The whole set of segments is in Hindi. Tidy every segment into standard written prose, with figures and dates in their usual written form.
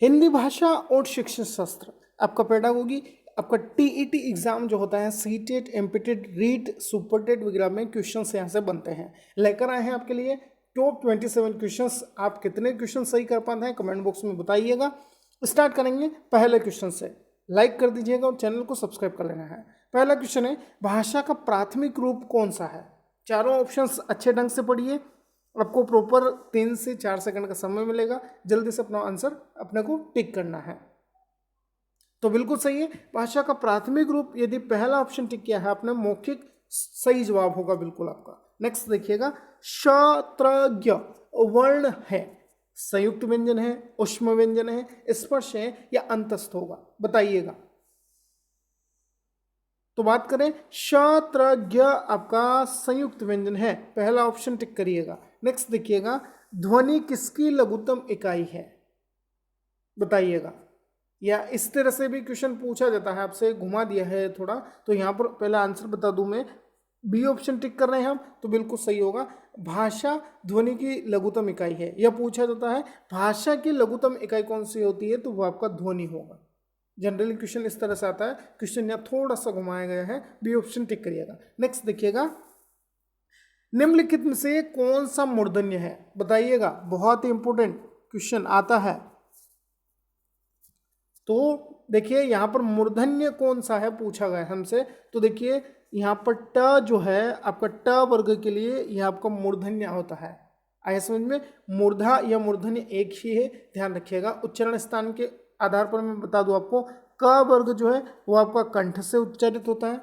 हिंदी भाषा और शिक्षण शास्त्र, आपका पेडागोगी, आपका टीईटी एग्जाम जो होता है, सीटेट, एमपीटेट, रीट, सुपरटेट वगैरह में क्वेश्चंस यहाँ से बनते हैं। लेकर आए हैं आपके लिए टॉप 27 क्वेश्चंस। आप कितने क्वेश्चन सही कर पाते हैं कमेंट बॉक्स में बताइएगा। स्टार्ट करेंगे पहले क्वेश्चन से। लाइक कर दीजिएगा और चैनल को सब्सक्राइब कर लेना है। पहला क्वेश्चन है, भाषा का प्राथमिक रूप कौन सा है? चारों ऑप्शंस अच्छे ढंग से पढ़िए, आपको प्रॉपर 3 से 4 सेकंड का समय मिलेगा। जल्दी से अपना आंसर अपने को टिक करना है। तो बिल्कुल सही है, भाषा का प्राथमिक रूप यदि पहला ऑप्शन टिक किया है आपने, मौखिक, सही जवाब होगा बिल्कुल आपका। नेक्स्ट देखिएगा, क्षत्रज्ञ वर्ण है, संयुक्त व्यंजन है, ऊष्म व्यंजन है, स्पर्श है या अंतस्थ होगा? बताइएगा। तो बात करें, क्षत्रज्ञ आपका संयुक्त व्यंजन है, पहला ऑप्शन टिक करिएगा। नेक्स्ट देखिएगा, ध्वनि किसकी लघुत्तम इकाई है? बताइएगा। या इस तरह से भी क्वेश्चन पूछा जाता है, आपसे घुमा दिया है थोड़ा, तो यहाँ पर पहला आंसर बता दूं मैं, बी ऑप्शन टिक कर रहे हैं हम, तो बिल्कुल सही होगा। भाषा ध्वनि की लघुत्तम इकाई है। यह पूछा जाता है भाषा की लघुत्तम इकाई कौन सी होती है, तो वो आपका ध्वनि होगा। जनरली क्वेश्चन इस तरह से आता है, क्वेश्चन यहाँ थोड़ा सा घुमाया गया है, बी ऑप्शन टिक करिएगा। नेक्स्ट देखिएगा, निम्नलिखित में से कौन सा मूर्धन्य है? बताइएगा, बहुत ही इंपॉर्टेंट क्वेश्चन आता है। तो देखिए यहाँ पर मूर्धन्य कौन सा है पूछा गया हमसे, तो देखिए यहाँ पर ट जो है आपका, ट वर्ग के लिए यह आपका मूर्धन्य होता है। आया समझ में? मूर्धा या मूर्धन्य एक ही है, ध्यान रखिएगा। उच्चारण स्थान के आधार पर मैं बता दूं आपको, क वर्ग जो है वो आपका कंठ से उच्चारित होता है,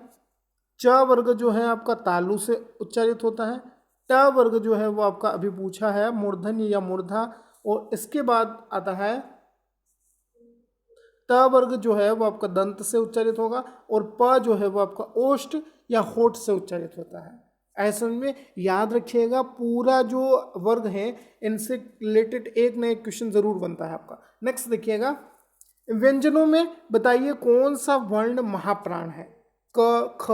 च वर्ग जो है आपका तालु से उच्चारित होता है, ट वर्ग जो है वो आपका अभी पूछा है मूर्धन्य या मूर्धा, और इसके बाद आता है त वर्ग जो है वो आपका दंत से उच्चारित होगा, और प जो है वो आपका ओष्ठ या होठ से उच्चारित होता है। ऐसे में याद रखिएगा, पूरा जो वर्ग है इनसे रिलेटेड एक ना एक क्वेश्चन जरूर बनता है आपका। नेक्स्ट देखिएगा, व्यंजनों में बताइए कौन सा वर्ण महाप्राण है? क, ख,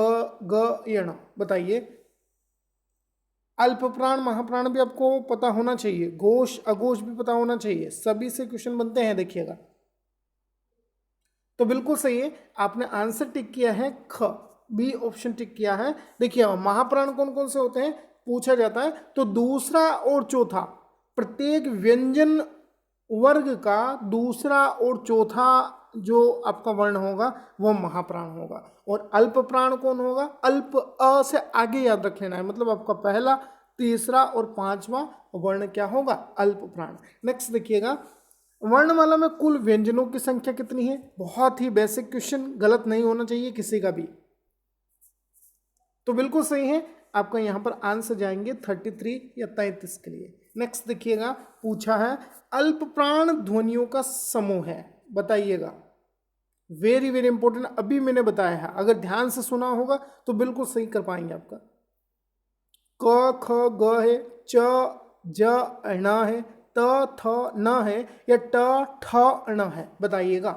ग, यण, बताइए। अल्प प्राण महाप्राण भी आपको पता होना चाहिए, घोष अघोष भी पता होना चाहिए, सभी से क्वेश्चन बनते हैं। देखिएगा, तो बिल्कुल सही है, आपने आंसर टिक किया है ख, बी ऑप्शन टिक किया है। देखिए महाप्राण कौन कौन से होते हैं पूछा जाता है, तो दूसरा और चौथा, प्रत्येक व्यंजन वर्ग का दूसरा और चौथा जो आपका वर्ण होगा वो महाप्राण होगा। और अल्प प्राण कौन होगा? अल्प, अ से आगे याद रख लेना है, मतलब आपका पहला, तीसरा और पांचवा वर्ण क्या होगा? अल्प प्राण। नेक्स्ट देखिएगा, वर्णमाला में कुल व्यंजनों की संख्या कितनी है? बहुत ही बेसिक क्वेश्चन, गलत नहीं होना चाहिए किसी का भी। तो बिल्कुल सही है, आपका यहां पर आंसर जाएंगे 33 या 33 के लिए। नेक्स्ट देखिएगा, पूछा है अल्प प्राण ध्वनियों का समूह है, बताइएगा। वेरी वेरी इंपॉर्टेंट, अभी मैंने बताया है, अगर ध्यान से सुना होगा तो बिल्कुल सही कर पाएंगे आपका। क, ख, ग है, च, ज, ण है, त, थ, न है या ट, ठ, ण है? बताइएगा।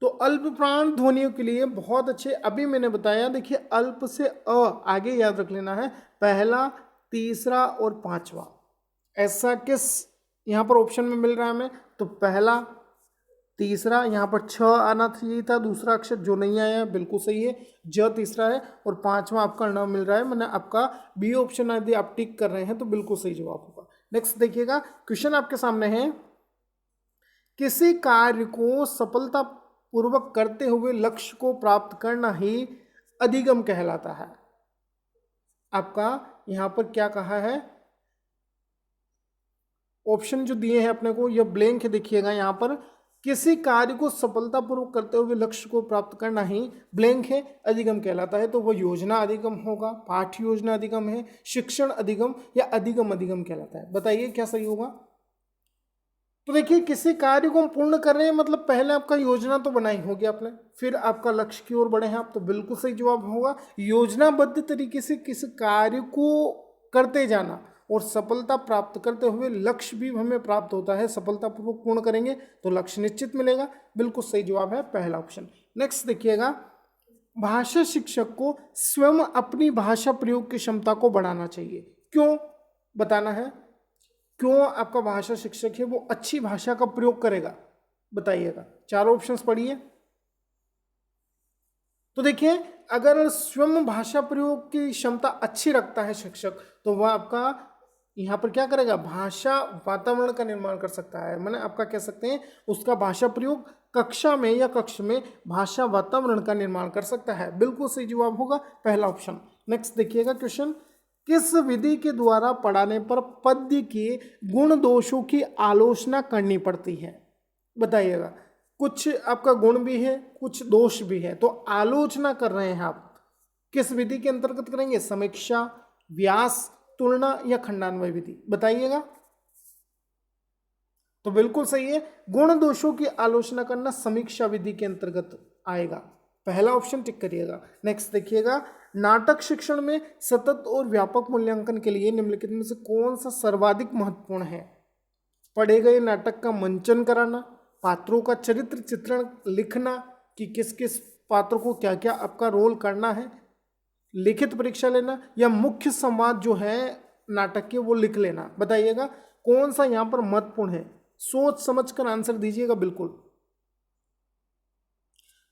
तो अल्प प्राण ध्वनियों के लिए बहुत अच्छे, अभी मैंने बताया, देखिए अल्प से अ आगे याद रख लेना है, पहला, तीसरा और पांचवा। ऐसा किस यहाँ पर ऑप्शन में मिल रहा है हमें? तो पहला, तीसरा, यहाँ पर छ आना चाहिए था दूसरा अक्षर जो नहीं आया, बिल्कुल सही है, ज तीसरा है, और पांचवा आपका न मिल रहा है, मैंने आपका बी ऑप्शन यदि आप टिक कर रहे हैं तो बिल्कुल सही जवाब होगा। नेक्स्ट देखिएगा, क्वेश्चन आपके सामने है, किसी कार्य को सफलता पूर्वक करते हुए लक्ष्य को प्राप्त करना ही अधिगम कहलाता है। आपका यहां पर क्या कहा है? ऑप्शन जो दिए हैं अपने को, यह ब्लैंक है, देखिएगा यहां पर, किसी कार्य को सफलतापूर्वक करते हुए लक्ष्य को प्राप्त करना ही ब्लैंक है अधिगम कहलाता है। तो वो योजना अधिगम होगा, पाठ्य योजना अधिगम है, शिक्षण अधिगम या अधिगम अधिगम कहलाता है? बताइए क्या सही होगा। तो देखिए, किसी कार्य को हम पूर्ण कर रहे हैं, मतलब पहले आपका योजना तो बनाई होगी आपने, फिर आपका लक्ष्य की ओर बढ़े हैं आप, तो बिल्कुल सही जवाब होगा। योजनाबद्ध तरीके से किसी कार्य को करते जाना और सफलता प्राप्त करते हुए लक्ष्य भी हमें प्राप्त होता है, सफलतापूर्वक पूर्ण करेंगे तो लक्ष्य निश्चित मिलेगा। बिल्कुल सही जवाब है पहला ऑप्शन। नेक्स्ट देखिएगा, भाषा शिक्षक को स्वयं अपनी भाषा प्रयोग की क्षमता को बढ़ाना चाहिए, क्यों? बताना है। क्यों आपका भाषा शिक्षक है वो अच्छी भाषा का प्रयोग करेगा, बताइएगा। चारों ऑप्शंस पढ़िए। तो देखिए, अगर स्वयं भाषा प्रयोग की क्षमता अच्छी रखता है शिक्षक, तो वह आपका यहाँ पर क्या करेगा, भाषा वातावरण का निर्माण कर सकता है। माने आपका कह सकते हैं उसका भाषा प्रयोग कक्षा में या कक्ष में भाषा वातावरण का निर्माण कर सकता है। बिल्कुल सही जवाब होगा पहला ऑप्शन। नेक्स्ट देखिएगा क्वेश्चन, किस विधि के द्वारा पढ़ाने पर पद्य के गुण दोषों की आलोचना करनी पड़ती है, बताइएगा। कुछ आपका गुण भी है, कुछ दोष भी है, तो आलोचना कर रहे हैं आप, किस विधि के अंतर्गत करेंगे, समीक्षा, व्यास, तुलना या खंडान्वय विधि, बताइएगा। तो बिल्कुल सही है, गुण दोषों की आलोचना करना समीक्षा विधि के अंतर्गत आएगा। पहला ऑप्शन टिक करिएगा। नेक्स्ट देखिएगा, नाटक शिक्षण में सतत और व्यापक मूल्यांकन के लिए निम्नलिखित में से कौन सा सर्वाधिक महत्वपूर्ण है। पढ़े गए नाटक का मंचन कराना, पात्रों का चरित्र चित्रण लिखना कि किस किस पात्र को क्या क्या आपका रोल करना है, लिखित परीक्षा लेना, या मुख्य संवाद जो है नाटक के वो लिख लेना, बताइएगा कौन सा यहाँ पर महत्वपूर्ण है। सोच समझकर आंसर दीजिएगा बिल्कुल।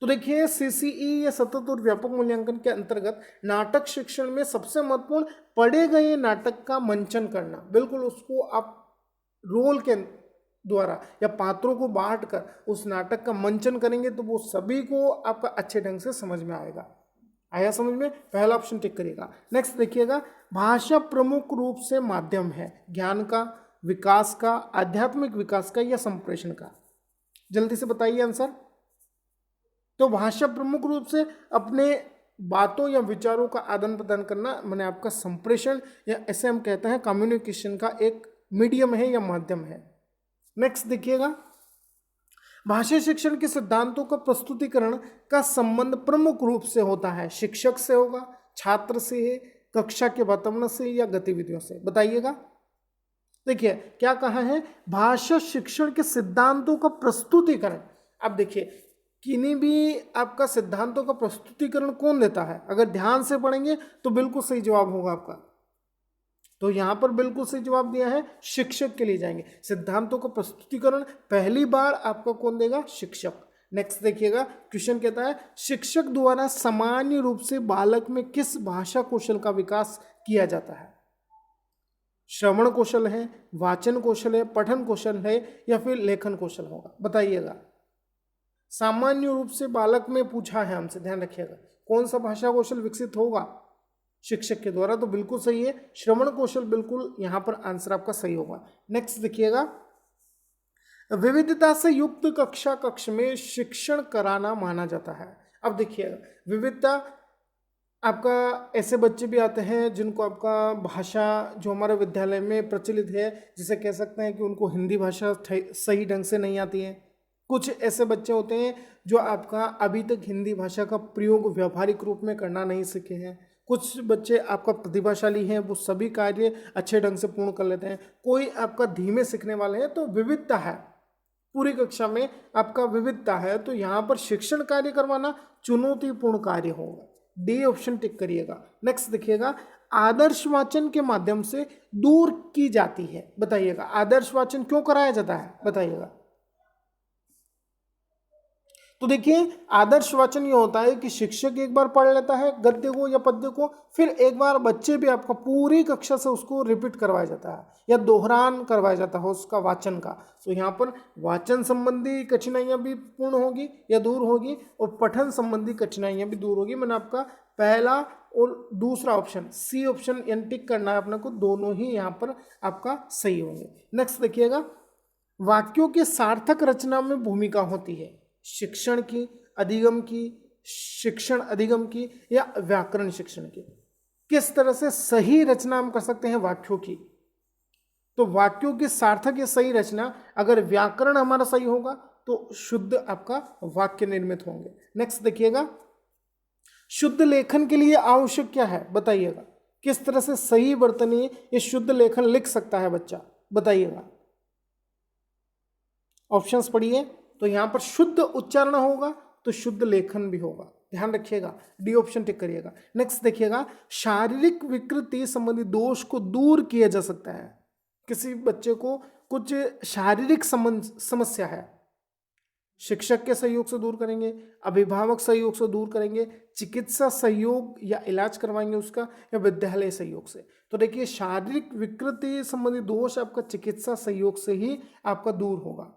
तो देखिए, सीसीई या सतत और व्यापक मूल्यांकन के अंतर्गत नाटक शिक्षण में सबसे महत्वपूर्ण पढ़े गए नाटक का मंचन करना, बिल्कुल उसको आप रोल के द्वारा या पात्रों को बांटकर उस नाटक का मंचन करेंगे तो वो सभी को आपका अच्छे ढंग से समझ में आएगा। आया समझ में, पहला ऑप्शन टिक करिएगा। नेक्स्ट देखिएगा, भाषा प्रमुख रूप से माध्यम है ज्ञान का, विकास का, आध्यात्मिक विकास का या संप्रेषण का, जल्दी से बताइए आंसर। तो भाषा प्रमुख रूप से अपने बातों या विचारों का आदान प्रदान करना, माने आपका संप्रेषण, या ऐसे हम कहते हैं कम्युनिकेशन का एक मीडियम है या माध्यम है। नेक्स्ट देखिएगा, भाषा शिक्षण के सिद्धांतों का प्रस्तुतिकरण का संबंध प्रमुख रूप से होता है शिक्षक से होगा, छात्र से है, कक्षा के वातावरण से या गतिविधियों से, बताइएगा। देखिए क्या कहा है, भाषा शिक्षण के सिद्धांतों का प्रस्तुतिकरण। अब देखिए, किन्हीं भी आपका सिद्धांतों का प्रस्तुतिकरण कौन देता है, अगर ध्यान से पढ़ेंगे तो बिल्कुल सही जवाब होगा आपका। तो यहां पर बिल्कुल सही जवाब दिया है, शिक्षक के लिए जाएंगे। सिद्धांतों का प्रस्तुतिकरण पहली बार आपको कौन देगा, शिक्षक। नेक्स्ट देखिएगा, क्वेश्चन कहता है शिक्षक द्वारा सामान्य रूप से बालक में किस भाषा कौशल का विकास किया जाता है। श्रवण कौशल है, वाचन कौशल है, पठन कौशल है या फिर लेखन कौशल होगा, बताइएगा। सामान्य रूप से बालक में पूछा है हमसे, ध्यान रखिएगा कौन सा भाषा कौशल विकसित होगा शिक्षक के द्वारा, तो बिल्कुल सही है श्रवण कौशल, बिल्कुल यहां पर आंसर आपका सही होगा। नेक्स्ट देखिएगा, विविधता से युक्त कक्षा कक्ष में शिक्षण कराना माना जाता है। अब देखिएगा, विविधता आपका ऐसे बच्चे भी आते हैं जिनको आपका भाषा जो हमारे विद्यालय में प्रचलित है, जिसे कह सकते हैं कि उनको हिंदी भाषा सही ढंग से नहीं आती है। कुछ ऐसे बच्चे होते हैं जो आपका अभी तक हिंदी भाषा का प्रयोग व्यावहारिक रूप में करना नहीं सीखे हैं। कुछ बच्चे आपका प्रतिभाशाली हैं, वो सभी कार्य अच्छे ढंग से पूर्ण कर लेते हैं। कोई आपका धीमे सीखने वाले हैं, तो विविधता है, पूरी कक्षा में आपका विविधता है, तो यहाँ पर शिक्षण कार्य करवाना चुनौतीपूर्ण कार्य होगा। डी ऑप्शन टिक करिएगा। नेक्स्ट देखिएगा, आदर्श वाचन के माध्यम से दूर की जाती है, बताइएगा आदर्श वाचन क्यों कराया जाता है, बताइएगा। तो देखिए, आदर्श वाचन ये होता है कि शिक्षक एक बार पढ़ लेता है गद्य को या पद्य को, फिर एक बार बच्चे भी आपका पूरी कक्षा से उसको रिपीट करवाया जाता है या दोहरान करवाया जाता है उसका वाचन का। तो यहाँ पर वाचन संबंधी कठिनाइयाँ भी पूर्ण होगी या दूर होगी, और पठन संबंधी कठिनाइयाँ भी दूर होगी। मैंने आपका पहला और दूसरा ऑप्शन, सी ऑप्शन यानी टिक करना है अपने को, दोनों ही यहाँ पर आपका सही होंगे। नेक्स्ट देखिएगा, वाक्यों की सार्थक रचना में भूमिका होती है शिक्षण की, अधिगम की, शिक्षण अधिगम की या व्याकरण शिक्षण की। किस तरह से सही रचना हम कर सकते हैं वाक्यों की, तो वाक्यों की सार्थक या सही रचना, अगर व्याकरण हमारा सही होगा तो शुद्ध आपका वाक्य निर्मित होंगे। नेक्स्ट देखिएगा, शुद्ध लेखन के लिए आवश्यक क्या है, बताइएगा। किस तरह से सही वर्तनीय या शुद्ध लेखन लिख सकता है बच्चा, बताइएगा। ऑप्शंस पढ़िए, तो यहां पर शुद्ध उच्चारण होगा तो शुद्ध लेखन भी होगा, ध्यान रखिएगा। डी ऑप्शन टिक करिएगा। नेक्स्ट देखिएगा, शारीरिक विकृति संबंधी दोष को दूर किया जा सकता है। किसी बच्चे को कुछ शारीरिक समस्या है, शिक्षक के सहयोग से दूर करेंगे, अभिभावक सहयोग से दूर करेंगे, चिकित्सा सहयोग या इलाज करवाएंगे उसका, या विद्यालय सहयोग से। तो देखिए शारीरिक विकृति संबंधी दोष आपका चिकित्सा सहयोग से ही आपका दूर होगा,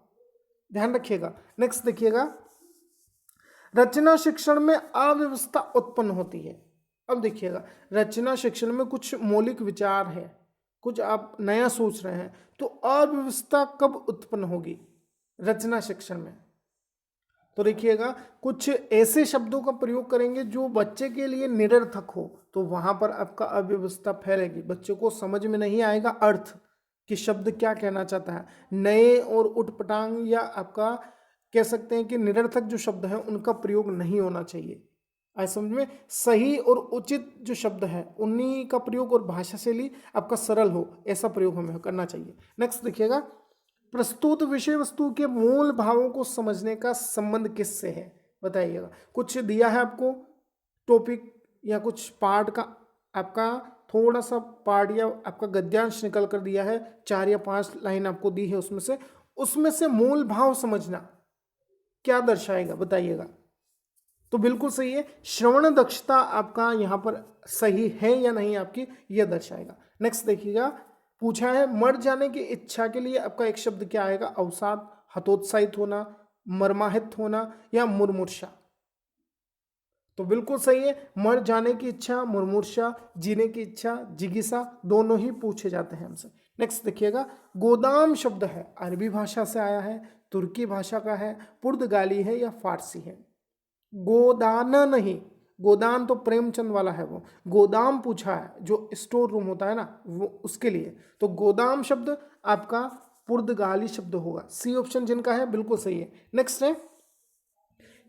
ध्यान रखिएगा। नेक्स्ट देखिएगा, रचना शिक्षण में अव्यवस्था उत्पन्न होती है। अब देखिएगा रचना शिक्षण में कुछ मौलिक विचार है, कुछ आप नया सोच रहे हैं, तो अव्यवस्था कब उत्पन्न होगी रचना शिक्षण में? तो देखिएगा कुछ ऐसे शब्दों का प्रयोग करेंगे जो बच्चे के लिए निरर्थक हो, तो वहां पर आपका अव्यवस्था फैलेगी, बच्चे को समझ में नहीं आएगा अर्थ कि शब्द क्या कहना चाहता है। नए और उटपटांग या आपका कह सकते हैं कि निरर्थक जो शब्द हैं उनका प्रयोग नहीं होना चाहिए। आज समझ में, सही और उचित जो शब्द है उन्हीं का प्रयोग और भाषा शैली आपका सरल हो, ऐसा प्रयोग हमें करना चाहिए। नेक्स्ट देखिएगा, प्रस्तुत विषय वस्तु के मूल भावों को समझने का संबंध किससे है, बताइएगा। कुछ दिया है आपको टॉपिक या कुछ पार्ट का, आपका थोड़ा सा पार्ट या आपका गद्यांश निकल कर दिया है, 4 या 5 लाइन आपको दी है, उसमें से मूल भाव समझना क्या दर्शाएगा, बताइएगा। तो बिल्कुल सही है, श्रवण दक्षता आपका यहाँ पर सही है या नहीं आपकी, यह दर्शाएगा। नेक्स्ट देखिएगा, पूछा है मर जाने की इच्छा के लिए आपका एक शब्द क्या आएगा, अवसाद, हतोत्साहित होना, मर्माहित होना या मुर्मूर्षा। तो बिल्कुल सही है, मर जाने की इच्छा, मुर्मूर्षा, जीने की इच्छा, जिज्ञासा, दोनों ही पूछे जाते हैं हमसे। नेक्स्ट देखिएगा, गोदाम शब्द है, अरबी भाषा से आया है, तुर्की भाषा का है, पुर्तगाली है या फारसी है। गोदाना नहीं, गोदान तो प्रेमचंद वाला है, वो गोदाम पूछा है जो स्टोर रूम होता है ना, वो उसके लिए। तो गोदाम शब्द आपका पुर्तगाली शब्द होगा, सी ऑप्शन जिनका है बिल्कुल सही है। नेक्स्ट है,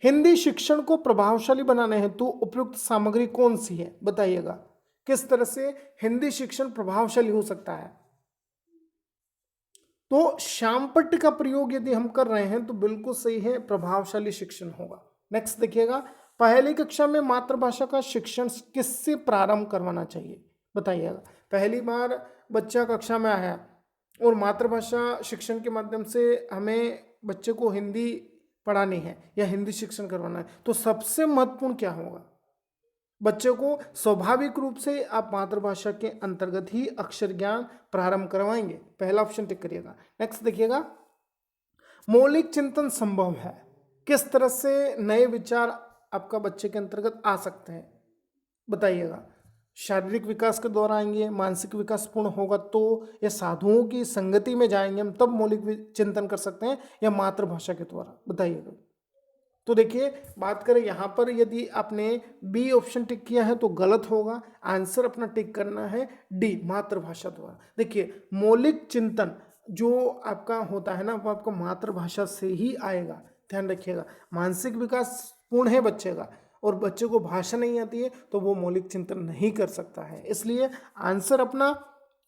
हिंदी शिक्षण को प्रभावशाली बनाने हेतु उपयुक्त सामग्री कौन सी है, बताइएगा। किस तरह से हिंदी शिक्षण प्रभावशाली हो सकता है? तो श्यामपट्ट का प्रयोग यदि हम कर रहे हैं तो बिल्कुल सही है, प्रभावशाली शिक्षण होगा। नेक्स्ट देखिएगा, पहली कक्षा में मातृभाषा का शिक्षण किससे प्रारंभ करवाना चाहिए, बताइएगा। पहली बार बच्चा कक्षा में आया और मातृभाषा शिक्षण के माध्यम से हमें बच्चे को हिंदी पढ़ानी है या हिंदी शिक्षण करवाना है, तो सबसे महत्वपूर्ण क्या होगा, बच्चे को स्वाभाविक रूप से आप मातृभाषा के अंतर्गत ही अक्षर ज्ञान प्रारंभ करवाएंगे, पहला ऑप्शन टिक करिएगा। नेक्स्ट देखिएगा, मौलिक चिंतन संभव है, किस तरह से नए विचार आपका बच्चे के अंतर्गत आ सकते हैं, बताइएगा। शारीरिक विकास के द्वारा आएंगे, मानसिक विकास पूर्ण होगा तो, या साधुओं की संगति में जाएंगे हम तब मौलिक चिंतन कर सकते हैं, या मातृभाषा के द्वारा, बताइएगा। तो देखिए बात करें यहाँ पर, यदि आपने बी ऑप्शन टिक किया है तो गलत होगा, आंसर अपना टिक करना है डी, मातृभाषा द्वारा। देखिए मौलिक चिंतन जो आपका होता है ना, वो आपको मातृभाषा से ही आएगा, ध्यान रखिएगा। मानसिक विकास पूर्ण है बच्चे का और बच्चे को भाषा नहीं आती है तो वो मौलिक चिंतन नहीं कर सकता है, इसलिए आंसर अपना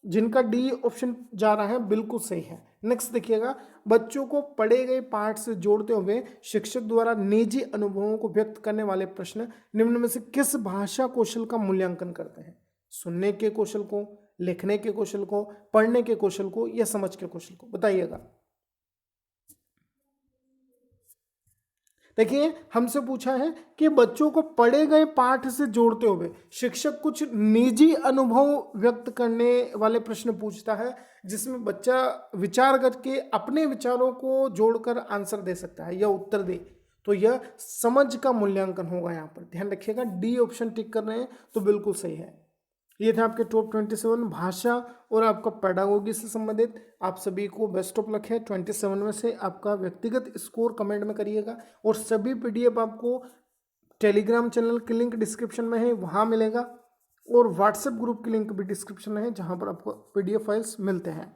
जिनका डी ऑप्शन जा रहा है बिल्कुल सही है। नेक्स्ट देखिएगा, बच्चों को पढ़े गए पाठ से जोड़ते हुए शिक्षक द्वारा निजी अनुभवों को व्यक्त करने वाले प्रश्न निम्न में से किस भाषा कौशल का मूल्यांकन करते हैं, सुनने के कौशल को, लिखने के कौशल को, पढ़ने के कौशल को या समझ के कौशल को, बताइएगा। देखिए हमसे पूछा है कि बच्चों को पढ़े गए पाठ से जोड़ते हुए शिक्षक कुछ निजी अनुभव व्यक्त करने वाले प्रश्न पूछता है, जिसमें बच्चा विचार करके अपने विचारों को जोड़कर आंसर दे सकता है या उत्तर दे, तो यह समझ का मूल्यांकन होगा। यहाँ पर ध्यान रखिएगा, डी ऑप्शन टिक कर रहे हैं तो बिल्कुल सही है। ये थे आपके टॉप 27 भाषा और आपका पेडागोगी से संबंधित। आप सभी को बेस्ट ऑफ लक है। 27 में से आपका व्यक्तिगत स्कोर कमेंट में करिएगा, और सभी पीडीएफ आपको टेलीग्राम चैनल की लिंक डिस्क्रिप्शन में है, वहाँ मिलेगा, और व्हाट्सएप ग्रुप की लिंक भी डिस्क्रिप्शन में है, जहाँ पर आपको पीडीएफ फाइल्स मिलते हैं।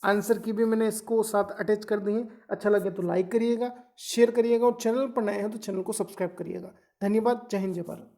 आंसर की भी मैंने इसको साथ अटैच कर दी है। अच्छा लगे तो लाइक करिएगा, शेयर करिएगा, और चैनल पर नए हैं तो चैनल को सब्सक्राइब करिएगा। धन्यवाद। जय हिंद, जय भारत।